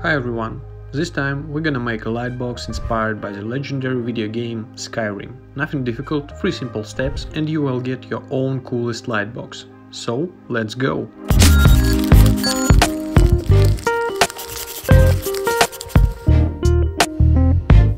Hi everyone, this time we're gonna make a lightbox inspired by the legendary video game Skyrim. Nothing difficult, 3 simple steps and you will get your own coolest lightbox. So, let's go!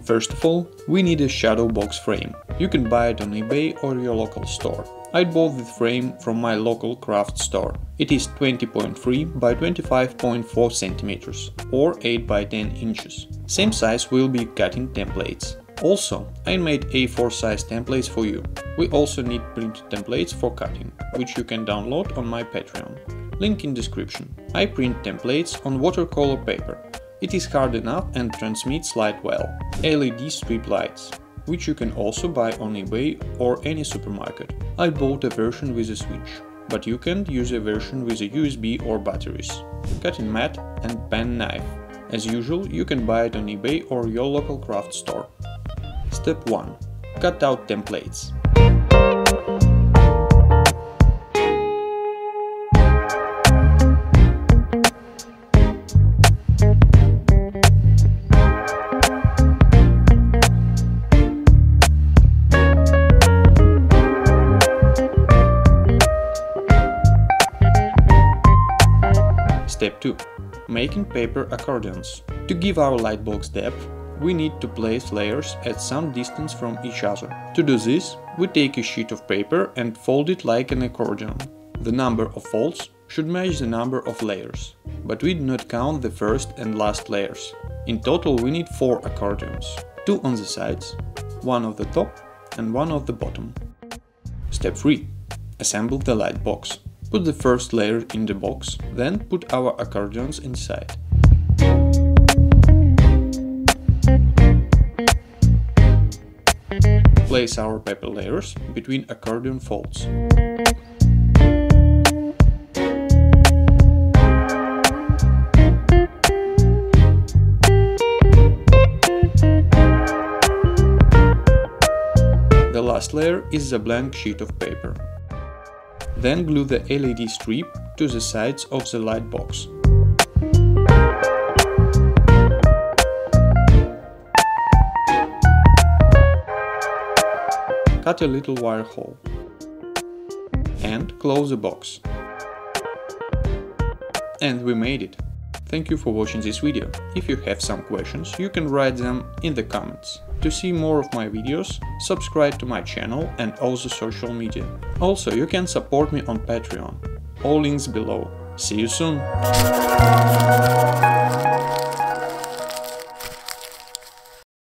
First of all, we need a shadow box frame. You can buy it on eBay or your local store. I bought the frame from my local craft store. It is 20.3 by 25.4 centimeters or 8 by 10 inches. Same size will be cutting templates. Also, I made A4 size templates for you. We also need printed templates for cutting, which you can download on my Patreon. Link in description. I print templates on watercolor paper. It is hard enough and transmits light well. LED strip lights, which you can also buy on eBay or any supermarket. I bought a version with a switch, but you can use a version with a USB or batteries. Cutting mat and pen knife. As usual, you can buy it on eBay or your local craft store. Step 1. Cut out templates. Step 2. Making paper accordions. To give our lightbox depth, we need to place layers at some distance from each other. To do this, we take a sheet of paper and fold it like an accordion. The number of folds should match the number of layers, but we do not count the first and last layers. In total we need 4 accordions, 2 on the sides, 1 on the top and 1 on the bottom. Step 3. Assemble the lightbox. Put the first layer in the box, then put our accordions inside. Place our paper layers between accordion folds. The last layer is the blank sheet of paper. Then glue the LED strip to the sides of the lightbox. Cut a little wire hole and close the box. And we made it! Thank you for watching this video. If you have some questions, you can write them in the comments. To see more of my videos, subscribe to my channel and also social media. Also, you can support me on Patreon. All links below. See you soon!